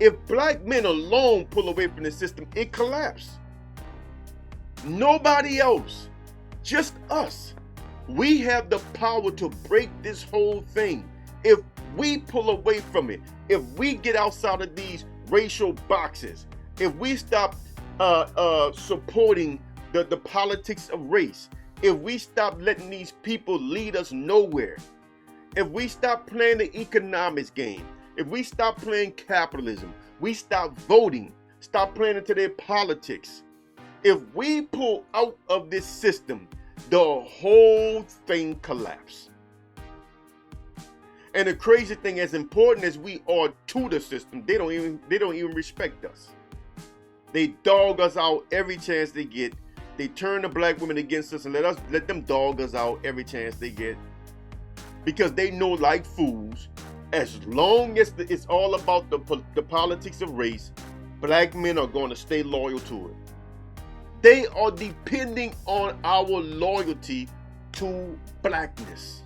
If black men alone pull away from the system, it collapses. Nobody else, just us. We have the power to break this whole thing. If we pull away from it, if we get outside of these racial boxes, if we stop supporting the politics of race, if we stop letting these people lead us nowhere, if we stop playing the economics game, if we stop playing capitalism, we stop voting, stop playing into their politics, if we pull out of this system, the whole thing collapses. And the crazy thing, as important as we are to the system, they don't even respect us. They dog us out every chance they get. They turn the black women against us and let them dog us out every chance they get. Because they know, like fools, as long as it's all about the politics of race, black men are going to stay loyal to it. They are depending on our loyalty to blackness,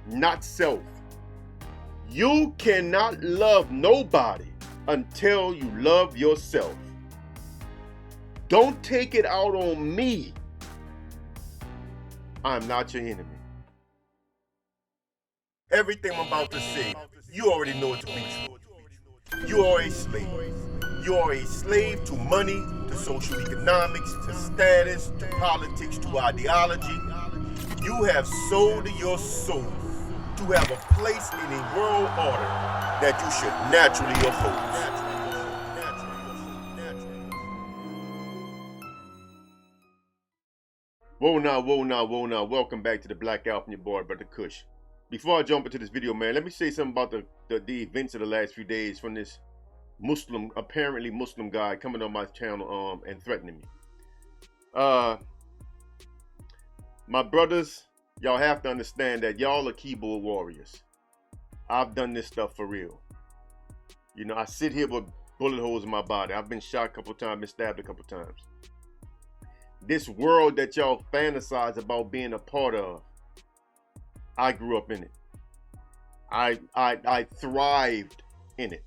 not self. You cannot love nobody until you love yourself. Don't take it out on me. I'm not your enemy. Everything I'm about to say, you already know it to be true. You are a slave. You are a slave to money, to social economics, to status, to politics, to ideology. You have sold your soul to have a place in a world order that you should naturally oppose. Whoa now. Welcome back to the Black Alpha and your boy, Brother Kush. Before I jump into this video, man, let me say something about the events of the last few days from this apparently Muslim guy coming on my channel and threatening me. My brothers, y'all have to understand that y'all are keyboard warriors. I've done this stuff for real. You know, I sit here with bullet holes in my body. I've been shot a couple times, been stabbed a couple times. This world that y'all fantasize about being a part of, I grew up in it. I thrived in it.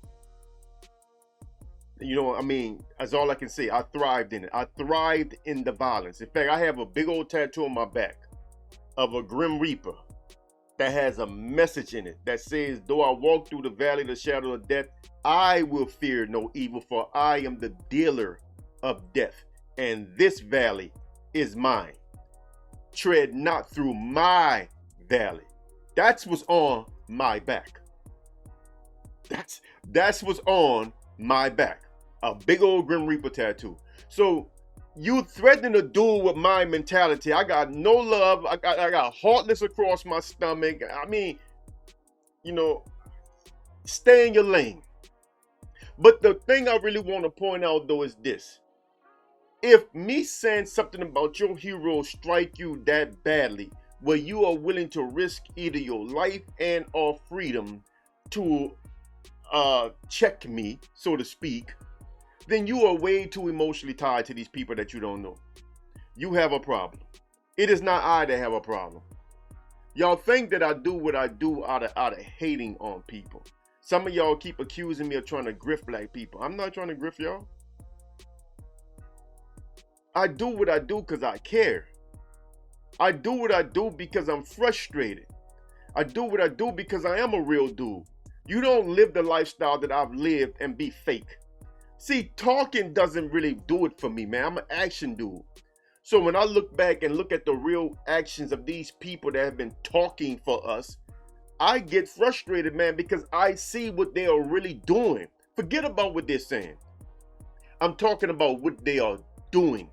You know, I mean, that's all I can say. I thrived in it. I thrived in the violence. In fact, I have a big old tattoo on my back of a Grim Reaper that has a message in it that says, though I walk through the valley of the shadow of death, I will fear no evil, for I am the dealer of death, and this valley is mine. Tread not through my valley. That's what's on my back. That's what's on my back. A big old Grim Reaper tattoo. So you threatening to duel with my mentality. I got no love. I got heartless across my stomach. I mean, you know, stay in your lane. But the thing I really want to point out though is this. If me saying something about your hero strike you that badly, where you are willing to risk either your life and or freedom to check me, so to speak, then you are way too emotionally tied to these people that you don't know. You have a problem. It is not I that have a problem. Y'all think that I do what I do out of hating on people. Some of y'all keep accusing me of trying to grift black people. I'm not trying to grift y'all. I do what I do because I care. I do what I do because I'm frustrated. I do what I do because I am a real dude. You don't live the lifestyle that I've lived and be fake. See, talking doesn't really do it for me, man. I'm an action dude. So when I look back and look at the real actions of these people that have been talking for us, I get frustrated, man, because I see what they are really doing. Forget about what they're saying. I'm talking about what they are doing.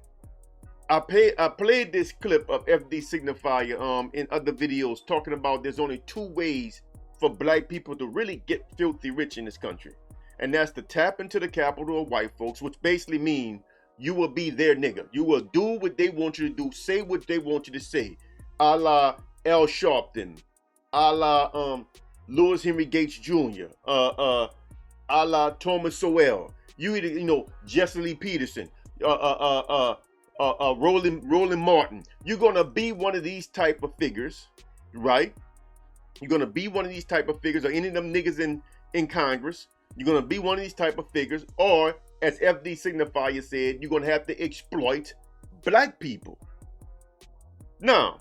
I played this clip of FD Signifier in other videos talking about there's only two ways for black people to really get filthy rich in this country. And that's to tap into the capital of white folks, which basically mean you will be their nigga. You will do what they want you to do, say what they want you to say. A la Al Sharpton, a la Louis Henry Gates Jr., a la Thomas Sowell. You either, you know, Jesse Lee Peterson, Roland Martin. You're gonna be one of these type of figures, right? You're gonna be one of these type of figures, or any of them niggas in Congress, You're going to be one of these type of figures, or as FD Signifier said, you're going to have to exploit black people. Now,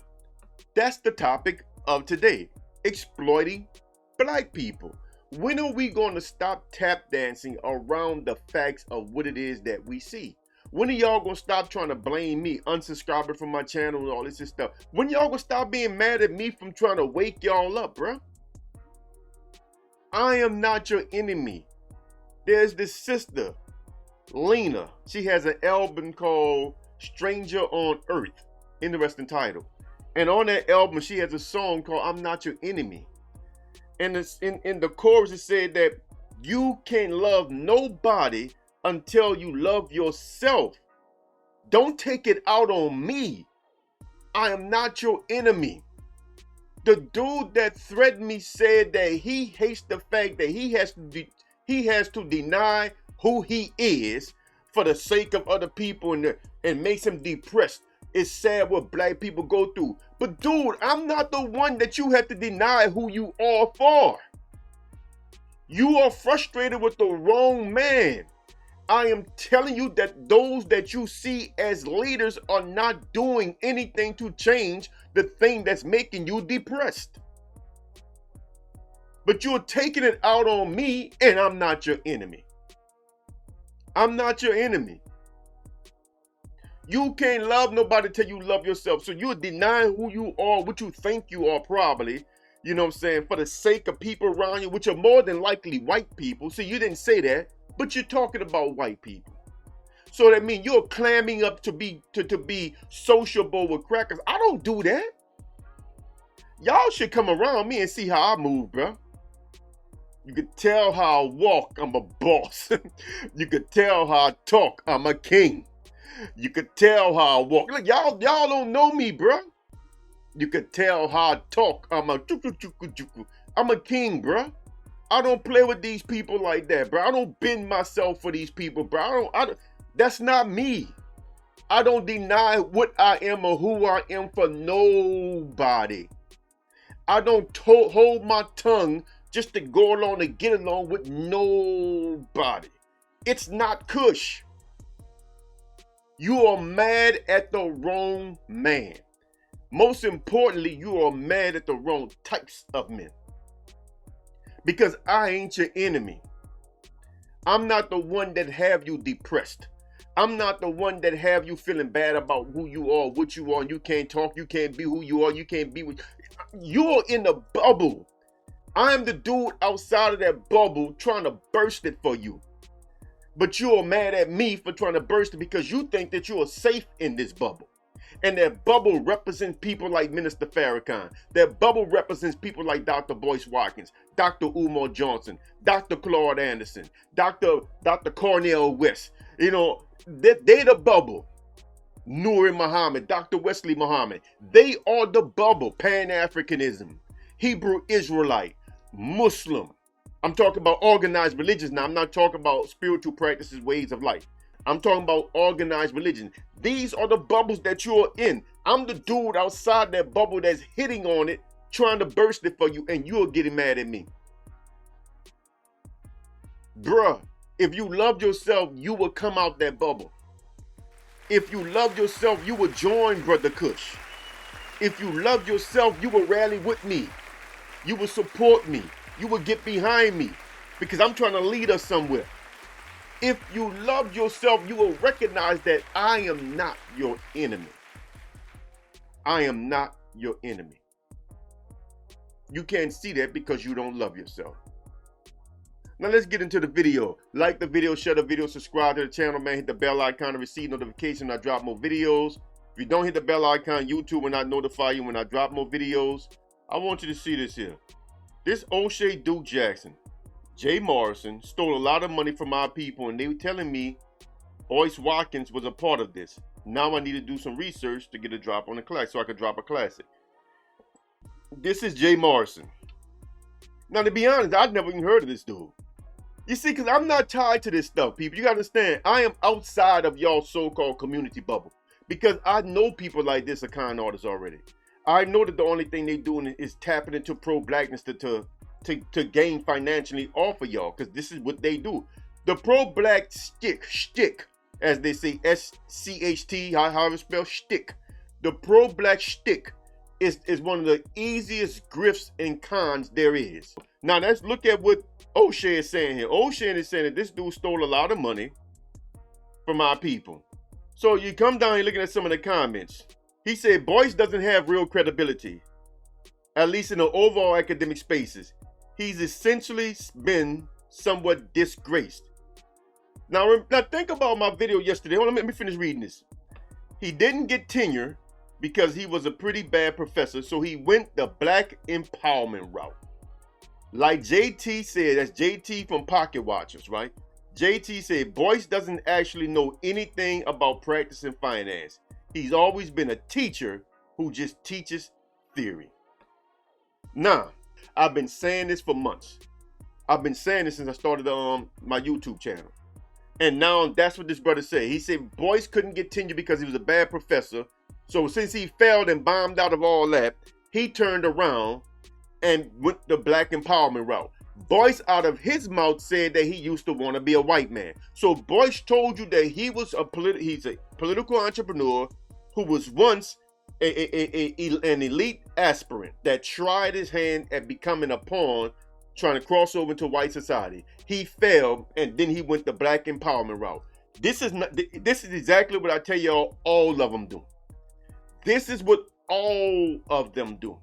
that's the topic of today, exploiting black people. When are we going to stop tap dancing around the facts of what it is that we see? When are y'all going to stop trying to blame me, unsubscribing from my channel and all this stuff? When y'all going to stop being mad at me from trying to wake y'all up, bruh? I am not your enemy. There's this sister, Lena. She has an album called Stranger on Earth. Interesting title. And on that album, she has a song called I'm Not Your Enemy. And it's in the chorus, it said that you can't love nobody until you love yourself. Don't take it out on me. I am not your enemy. The dude that threatened me said that he hates the fact that he has to deny who he is for the sake of other people and makes him depressed. It's sad what black people go through. But dude, I'm not the one that you have to deny who you are for. You are frustrated with the wrong man. I am telling you that those that you see as leaders are not doing anything to change the thing that's making you depressed. But you're taking it out on me, and I'm not your enemy. I'm not your enemy. You can't love nobody till you love yourself. So you're denying who you are, what you think you are probably, you know what I'm saying, for the sake of people around you, which are more than likely white people. See, you didn't say that, but you're talking about white people. So that means you're clamming up to be sociable with crackers. I don't do that. Y'all should come around me and see how I move, bro. You could tell how I walk, I'm a boss. You could tell how I talk, I'm a king. You could tell how I walk. Look, y'all don't know me, bro. You could tell how I talk, I'm a king, bro. I don't play with these people like that, bro. I don't bend myself for these people, bro. That's not me. I don't deny what I am or who I am for nobody. I don't hold my tongue just to go along and get along with nobody. It's not Kush. You are mad at the wrong man. Most importantly, you are mad at the wrong types of men. Because I ain't your enemy. I'm not the one that have you depressed. I'm not the one that have you feeling bad about who you are, what you are. You can't talk, you can't be who you are, you can't be what you're in the bubble. I'm the dude outside of that bubble trying to burst it for you. But you're mad at me for trying to burst it because you think that you are safe in this bubble. And that bubble represents people like Minister Farrakhan. That bubble represents people like Dr. Boyce Watkins, Dr. Umar Johnson, Dr. Claude Anderson, Dr. Cornel West. You know, they the bubble. Noor Muhammad, Dr. Wesley Muhammad. They are the bubble. Pan-Africanism, Hebrew Israelite, Muslim. I'm talking about organized religions now. I'm not talking about spiritual practices, ways of life. I'm talking about organized religion. These are the bubbles that you're in. I'm the dude outside that bubble that's hitting on it, trying to burst it for you, and you're getting mad at me. Bruh, if you loved yourself, you would come out that bubble. If you loved yourself, you would join Brother Kush. If you loved yourself, you would rally with me. You would support me. You would get behind me because I'm trying to lead us somewhere. If you love yourself, you will recognize that I am not your enemy. I am not your enemy. You can't see that because you don't love yourself. Now let's get into the video. Like the video, share the video, subscribe to the channel, man. Hit the bell icon to receive notification when I drop more videos. If you don't hit the bell icon, YouTube will not notify you when I drop more videos. I want you to see this here. This O'Shea Duke Jackson, Jay Morrison, stole a lot of money from our people, and they were telling me Boyce Watkins was a part of this. Now I need to do some research to get a drop on the class so I could drop a classic. This is Jay Morrison. Now, to be honest, I've never even heard of this dude. You see, because I'm not tied to this stuff, people. You got to understand, I am outside of y'all so-called community bubble because I know people like this are con artists already. I know that the only thing they doing is tapping into pro-blackness to to gain financially off of y'all, because this is what they do. The pro-black shtick, as they say, SCHT, however it's spelled, shtick. The pro-black shtick is one of the easiest grifts and cons there is. Now let's look at what O'Shea is saying here. O'Shea is saying that this dude stole a lot of money from our people. So you come down here looking at some of the comments. He said Boyce doesn't have real credibility, at least in the overall academic spaces. He's essentially been somewhat disgraced. Now think about my video yesterday. Hold on, let me finish reading this. He didn't get tenure because he was a pretty bad professor, so he went the black empowerment route. Like JT said, that's JT from Pocket Watchers, right? JT said Boyce doesn't actually know anything about practicing finance. He's always been a teacher who just teaches theory. Now, I've been saying this for months. I've been saying this since I started my YouTube channel. And now that's what this brother said. He said Boyce couldn't get tenure because he was a bad professor. So since he failed and bombed out of all that, he turned around and went the black empowerment route. Boyce, out of his mouth, said that he used to want to be a white man. So Boyce told you that he was he's a political entrepreneur who was once an elite aspirant that tried his hand at becoming a pawn, trying to cross over into white society. He failed, and then he went the black empowerment route. This is exactly what I tell y'all all of them do. This is what all of them do.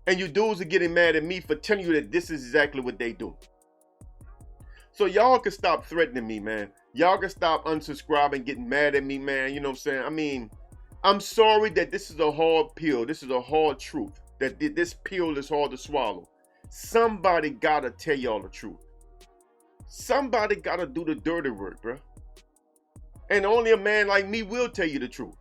And you dudes are getting mad at me for telling you that this is exactly what they do. So y'all can stop threatening me, man. Y'all can stop unsubscribing, getting mad at me, man. You know what I'm saying? I mean, I'm sorry that this is a hard pill. This is a hard truth. That this pill is hard to swallow. Somebody gotta tell y'all the truth. Somebody gotta do the dirty work, bro. And only a man like me will tell you the truth.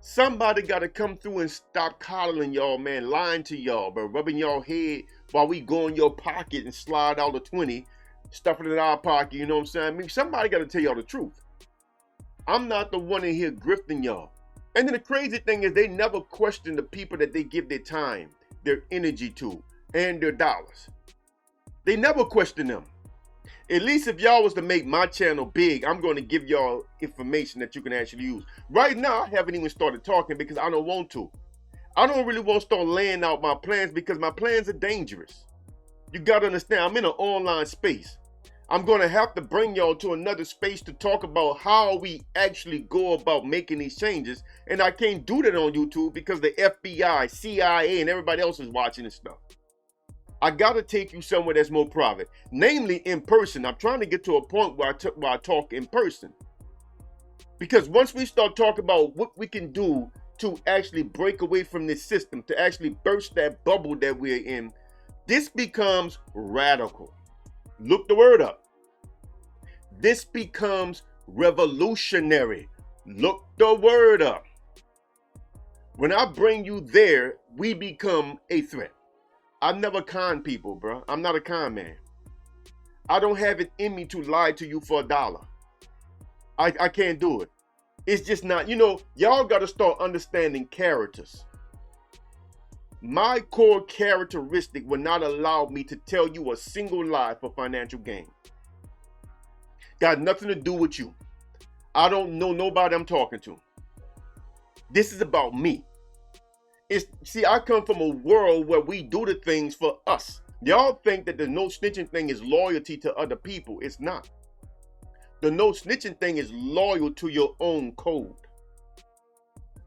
Somebody gotta come through and stop coddling y'all, man, lying to y'all, bro, rubbing y'all head while we go in your pocket and slide out a 20, stuffing it in our pocket, you know what I'm saying? I mean, somebody gotta tell y'all the truth. I'm not the one in here grifting y'all. And then the crazy thing is they never question the people that they give their time, their energy to, and their dollars. They never question them. At least if y'all was to make my channel big, I'm going to give y'all information that you can actually use. Right now, I haven't even started talking because I don't want to. I don't really want to start laying out my plans because my plans are dangerous. You got to understand, I'm in an online space. I'm going to have to bring y'all to another space to talk about how we actually go about making these changes. And I can't do that on YouTube because the FBI, CIA, and everybody else is watching this stuff. I got to take you somewhere that's more private, namely in person. I'm trying to get to a point where I talk in person. Because once we start talking about what we can do to actually break away from this system, to actually burst that bubble that we're in, this becomes radical. Look the word up. This becomes revolutionary. Look the word up. When I bring you there, we become a threat. I never con people, bro. I'm not a con man. I don't have it in me to lie to you for $1. I can't do it. It's just not, you know, y'all got to start understanding characters. My core characteristic will not allow me to tell you a single lie for financial gain. Got nothing to do with you. I don't know nobody I'm talking to. This is about me. See, I come from a world where we do the things for us. Y'all think that the no snitching thing is loyalty to other people. It's not. The no snitching thing is loyal to your own code.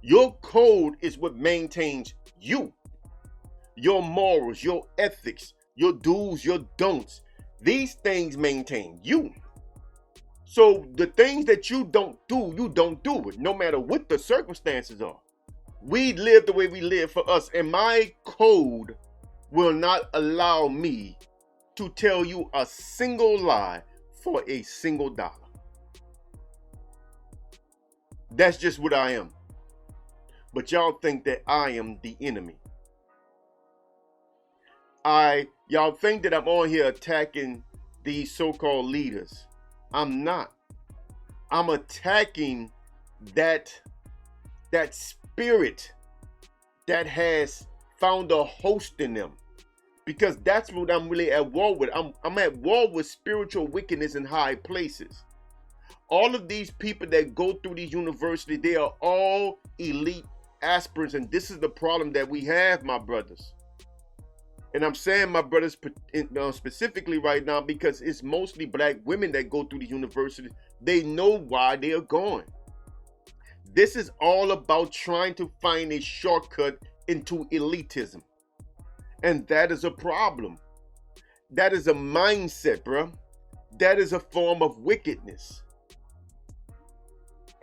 Your code is what maintains you. Your morals, your ethics, your do's, your don'ts. These things maintain you. So the things that you don't do it, no matter what the circumstances are. We live the way we live for us, and my code will not allow me to tell you a single lie for a single $1. That's just what I am. But y'all think that I am the enemy. Y'all think that I'm on here attacking these so-called leaders. I'm not. I'm attacking that spirit that has found a host in them. Because that's what I'm really at war with. I'm at war with spiritual wickedness in high places. All of these people that go through these universities, they are all elite aspirants, and this is the problem that we have, my brothers. And I'm saying my brothers specifically right now because it's mostly black women that go through these universities. They know why they are going. This is all about trying to find a shortcut into elitism. And that is a problem. That is a mindset, bro. That is a form of wickedness.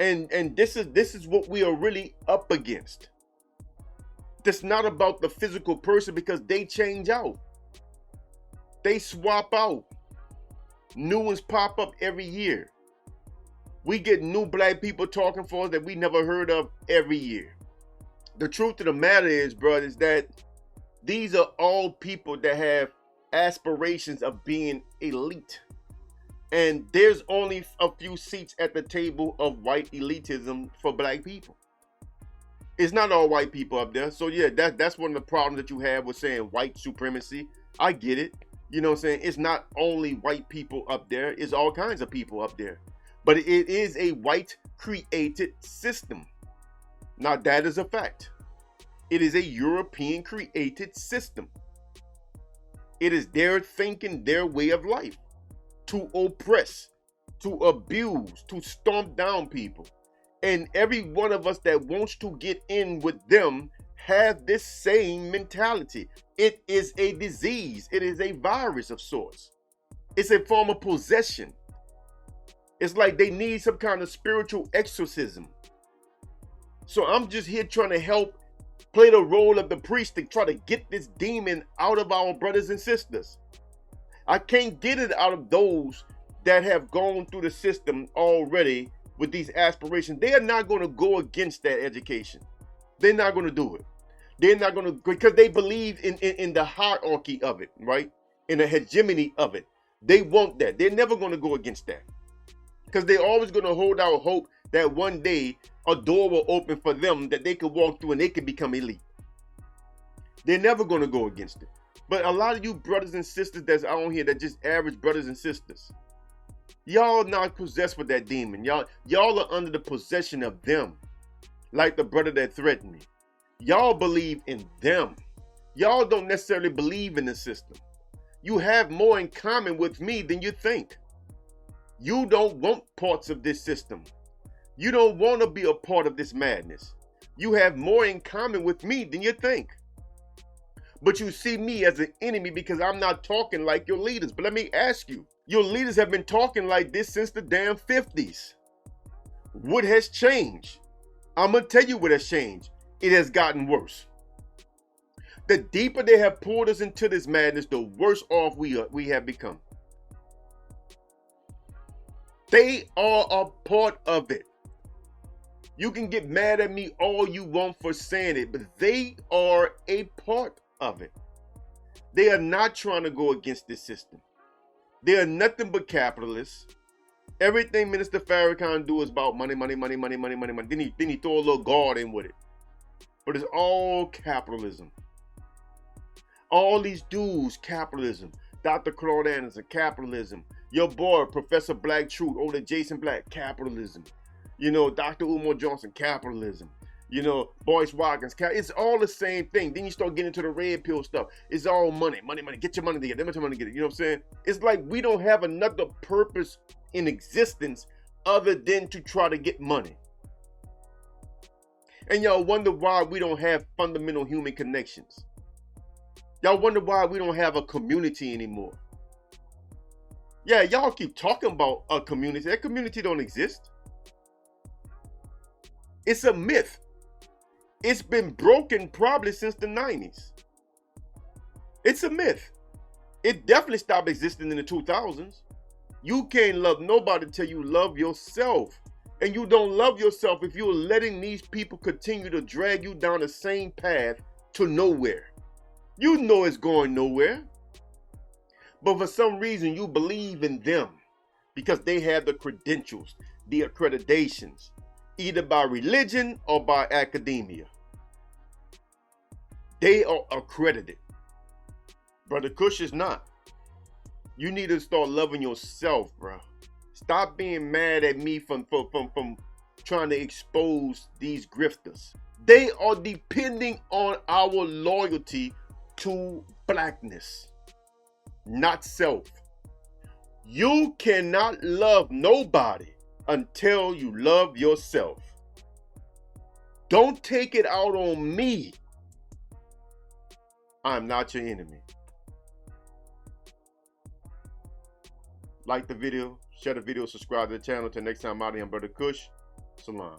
And this is what we are really up against. It's not about the physical person because they change out. They swap out. New ones pop up every year. We get new black people talking for us that we never heard of every year. The truth of the matter is, bro, is that these are all people that have aspirations of being elite. And there's only a few seats at the table of white elitism for black people. It's not all white people up there. So yeah, that's one of the problems that you have with saying white supremacy. I get it. You know what I'm saying? It's not only white people up there. It's all kinds of people up there. But it is a white created system. Now that is a fact. It is a European created system. It is their thinking, their way of life. To oppress, to abuse, to stomp down people. And every one of us that wants to get in with them have this same mentality. It is a disease. It is a virus of sorts. It's a form of possession. It's like they need some kind of spiritual exorcism. So I'm just here trying to help play the role of the priest to try to get this demon out of our brothers and sisters. I can't get it out of those that have gone through the system already with these aspirations. They are not going to go against that education. They're not going to do it. They're not going to, because they believe in the hierarchy of it, right? In the hegemony of it. They want that. They're never going to go against that. Because they're always going to hold out hope that one day a door will open for them that they could walk through and they could become elite. They're never going to go against it. But a lot of you brothers and sisters that's out here that just average brothers and sisters, y'all not possessed with that demon. Y'all are under the possession of them. Like the brother that threatened me. Y'all believe in them. Y'all don't necessarily believe in the system. You have more in common with me than you think. You don't want parts of this system. You don't want to be a part of this madness. You have more in common with me than you think. But you see me as an enemy because I'm not talking like your leaders. But let me ask you, your leaders have been talking like this since the damn 50s. What has changed? I'm going to tell you what has changed. It has gotten worse. The deeper they have pulled us into this madness, the worse off we have become. They are a part of it. You can get mad at me all you want for saying it, but they are a part of it. They are not trying to go against this system. They are nothing but capitalists. Everything Minister Farrakhan do is about money, money, money, money, money, money, money. Then he throw a little God in with it. But it's all capitalism. All these dudes, capitalism. Dr. Claude Anderson, capitalism. Your boy, Professor Black Truth, over Jason Black, capitalism. You know, Dr. Umar Johnson, capitalism. You know, Boyce Watkins, it's all the same thing. Then you start getting into the red pill stuff. It's all money, money, money. Get your money together. Get your money together. You know what I'm saying? It's like we don't have another purpose in existence other than to try to get money. And y'all wonder why we don't have fundamental human connections. Y'all wonder why we don't have a community anymore. Yeah, y'all keep talking about a community. That community don't exist. It's a myth. It's been broken probably since the 90s. It's a myth. It definitely stopped existing in the 2000s. You can't love nobody till you love yourself. And you don't love yourself if you're letting these people continue to drag you down the same path to nowhere. You know it's going nowhere. But for some reason you believe in them because they have the credentials, the accreditations, either by religion or by academia. They are accredited. Brother Kush is not. You need to start loving yourself, bro. Stop being mad at me from trying to expose these grifters. They are depending on our loyalty to blackness, not self. You cannot love nobody until you love yourself. Don't take it out on me. I'm not your enemy. Like the video, share the video, subscribe to the channel. Till next time, I'm out here, Brother Kush. Salam.